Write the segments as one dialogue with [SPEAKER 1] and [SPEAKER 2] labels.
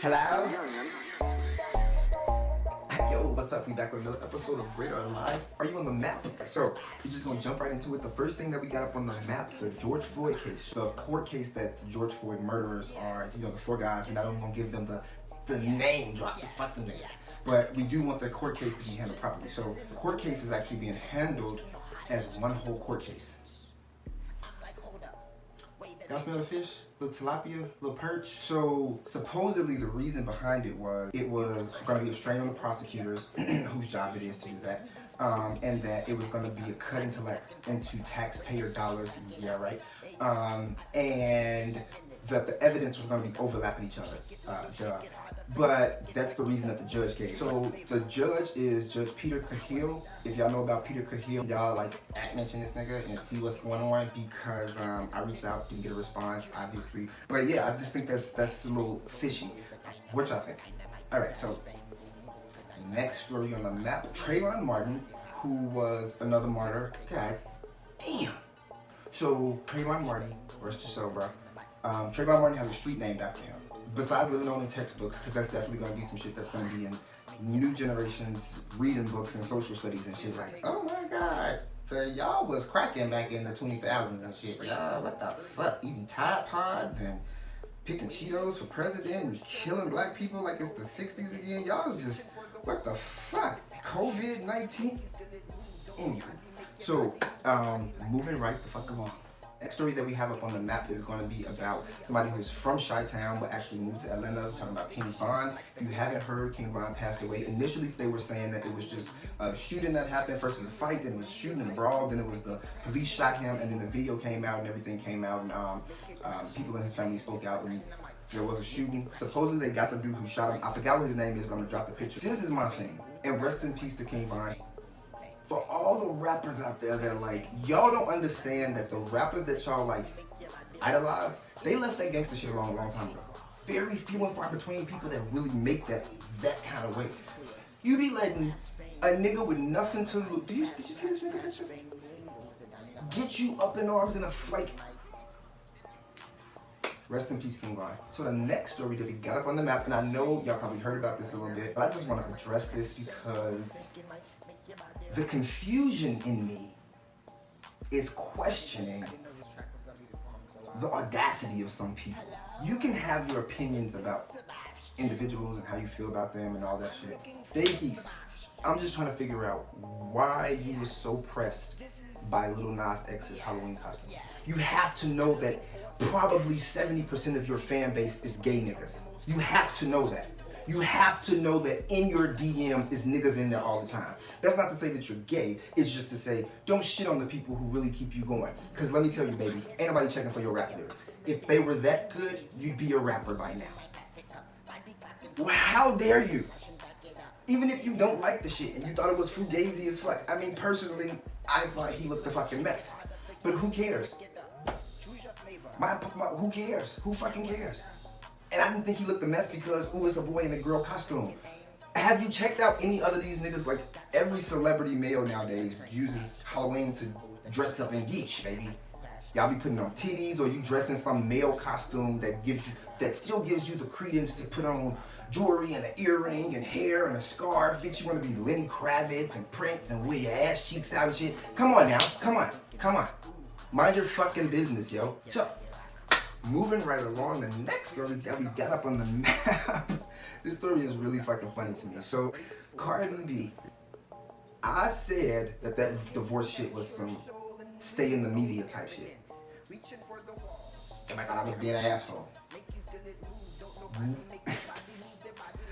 [SPEAKER 1] Hello? Yo, what's up? We back with another episode of RADARLIVE. Are you on the map? So, we're just gonna jump right into it. The first thing that we got up on the map, the George Floyd case. The court case that the George Floyd murderers are, the four guys. We're not only gonna give them the name drop, fuck the names. But we do want the court case to be handled properly. So, the court case is actually being handled as one whole court case. Y'all smell the fish? Little tilapia, little perch. So supposedly the reason behind it was going to be a strain on the prosecutors, whose job it is to do that, and that it was going to be a cut into taxpayer dollars. Yeah, right. And that the evidence was going to be overlapping each other. But that's the reason that the judge gave. So the judge is Judge Peter Cahill. If y'all know about Peter Cahill, y'all like mention this nigga and see what's going on, because I reached out, didn't get a response, obviously. But yeah, I just think that's a little fishy. What y'all think? All right, so next story on the map: Trayvon Martin, who was another martyr. God damn. So Trayvon Martin, rest your soul, bro. Trayvon Martin has a street named after him. Besides living on in textbooks, because that's definitely going to be some shit that's going to be in new generations reading books and social studies and shit like, oh my god, y'all was cracking back in the 2000s and shit. Y'all, what the fuck? Eating Tide Pods and picking Cheetos for president and killing black people like it's the 60s again. Y'all is just, what the fuck? COVID-19? Anyway, so, moving right the fuck along. Next story that we have up on the map is going to be about somebody who's from Chi-Town but actually moved to Atlanta. We're talking about King Von. If you haven't heard, King Von passed away. Initially, they were saying that it was just a shooting that happened. First it was a fight, then it was shooting and a brawl, then it was the police shot him, and then the video came out and everything came out, and people in his family spoke out, and there was a shooting. Supposedly they got the dude who shot him. I forgot what his name is, but I'm going to drop the picture. This is my thing, and rest in peace to King Von. For all the rappers out there that like, y'all don't understand that the rappers that y'all like idolize, they left that gangster shit a long time ago. Very few and far between people that really make that kind of way. You be letting a nigga with nothing to lose. Did you see this nigga picture? Get you up in arms in a fight. Rest in peace, King Von. So the next story that we got up on the map, and I know y'all probably heard about this a little bit, but I just want to address this because the confusion in me is questioning the audacity of some people. You can have your opinions about individuals and how you feel about them and all that shit. Dave East, I'm just trying to figure out why you were so pressed by Lil Nas X's Halloween costume. You have to know that probably 70% of your fan base is gay niggas. You have to know that. You have to know that in your DMs is niggas in there all the time. That's not to say that you're gay. It's just to say, don't shit on the people who really keep you going. Because let me tell you, baby, ain't nobody checking for your rap lyrics. If they were that good, you'd be a rapper by now. Well, how dare you? Even if you don't like the shit and you thought it was fugazi as fuck. I mean, personally, I thought he looked a fucking mess. But who cares? Who cares? Who fucking cares? And I didn't think he looked a mess because, ooh, it's a boy in a girl costume. Have you checked out any other of these niggas? Like, every celebrity male nowadays uses Halloween to dress up in geesh, baby. Y'all be putting on titties, or you dress in some male costume that still gives you the credence to put on jewelry and an earring and hair and a scarf. Bitch, you want to be Lenny Kravitz and Prince and wear your ass cheeks out and shit. Come on now, come on. Mind your fucking business, yo. So, moving right along, the next story that we got up on the map. This story is really fucking funny to me. So, Cardi B. I said that divorce shit was some stay in the media type shit. Oh my god, I was being an asshole.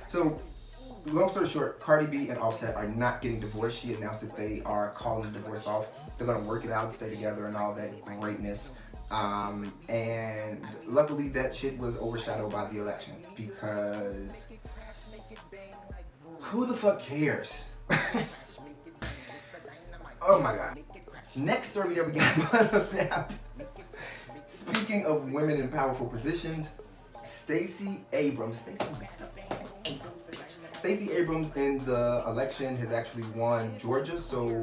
[SPEAKER 1] So, long story short, Cardi B and Offset are not getting divorced. She announced that they are calling the divorce off. They're gonna work it out, stay together, and all that greatness. And luckily that shit was overshadowed by the election, because who the fuck cares? Oh my god. Next story that we got on the map. Speaking of women in powerful positions, Stacey Abrams. Stacey Abrams in the election has actually won Georgia, so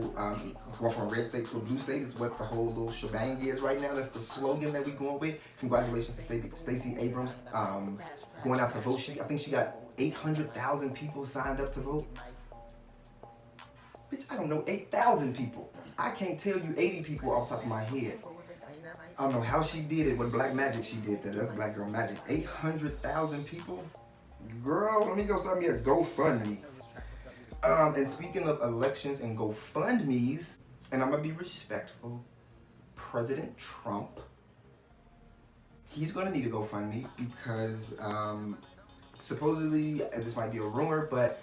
[SPEAKER 1] going from a red state to a blue state is what the whole little shebang is right now. That's the slogan that we're going with. Congratulations to Stacey Abrams going out to vote. I think she got 800,000 people signed up to vote. Bitch, I don't know 8,000 people. I can't tell you 80 people off the top of my head. I don't know how she did it, what black magic she did that. That's black girl magic. 800,000 people? Girl, let me go start me a GoFundMe. And speaking of elections and GoFundMes, and I'm gonna be respectful, President Trump, he's gonna need a GoFundMe because supposedly, this might be a rumor, but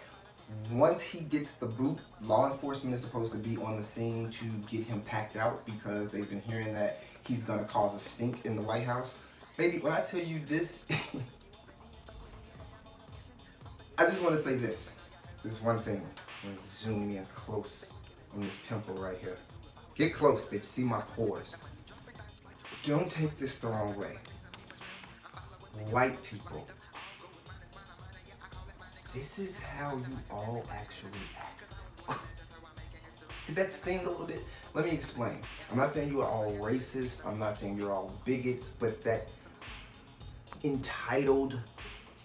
[SPEAKER 1] once he gets the boot, law enforcement is supposed to be on the scene to get him packed out because they've been hearing that he's gonna cause a stink in the White House. Baby, when I tell you this, I just want to say this one thing. I'm gonna zoom in close on this pimple right here. Get close, bitch. See my pores. Don't take this the wrong way. White people, this is how you all actually act. Did that sting a little bit? Let me explain. I'm not saying you are all racist. I'm not saying you're all bigots, but that entitled,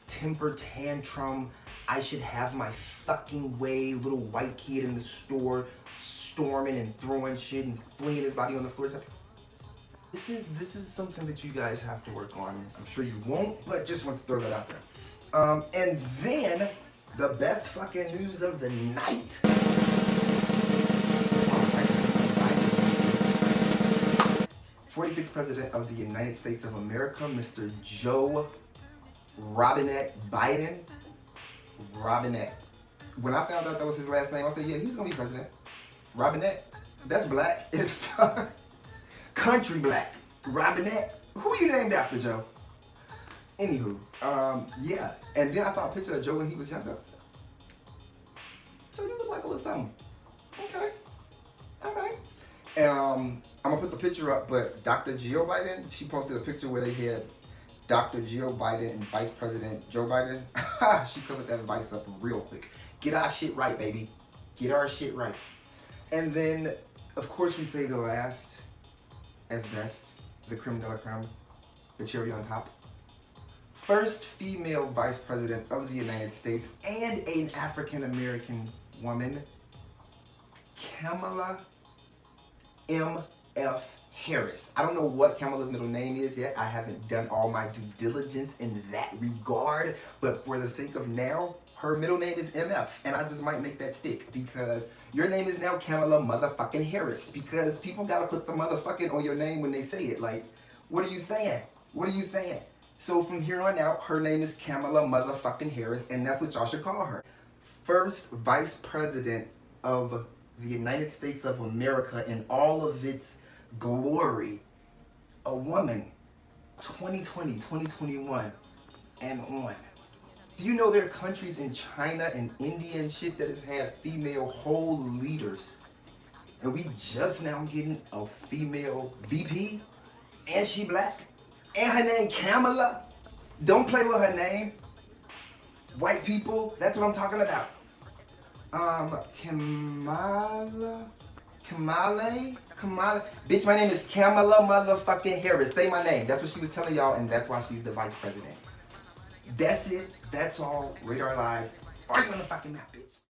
[SPEAKER 1] temper tantrum, I should have my fucking way, little white kid in the store storming and throwing shit and flinging his body on the floor. This is something that you guys have to work on. I'm sure you won't, but just want to throw that out there. And then the best fucking news of the night. 46th President of the United States of America, Mr. Joe Robinette Biden. Robinette. When I found out that was his last name, I said, yeah, he's gonna be president. Robinette. That's black. It's country black. Robinette. Who you named after, Joe? Anywho, yeah. And then I saw a picture of Joe when he was younger. Joe, you look like a little something. Okay. All right. I'm gonna put the picture up, but Dr. Jill Biden, she posted a picture where they had Dr. Jill Biden and Vice President Joe Biden. She covered that advice up real quick. Get our shit right, baby. Get our shit right. And then, of course, we say the last as best, the creme de la creme, the cherry on top. First female Vice President of the United States and an African-American woman, Kamala M.F. Harris. I don't know what Kamala's middle name is yet. I haven't done all my due diligence in that regard, but for the sake of now, her middle name is MF, and I just might make that stick because your name is now Kamala motherfucking Harris because people gotta put the motherfucking on your name when they say it. Like, what are you saying? What are you saying? So from here on out, her name is Kamala motherfucking Harris, and that's what y'all should call her. First Vice President of the United States of America in all of its glory. A woman, 2020, 2021, and on. Do you know there are countries in China and India and shit that have had female whole leaders? And we just now getting a female VP? And she black? And her name Kamala? Don't play with her name. White people, that's what I'm talking about. Kamala. Bitch, my name is Kamala motherfucking Harris. Say my name. That's what she was telling y'all, and that's why she's the vice president. That's it. That's all. Radar Live. Are you on the fucking map, bitch?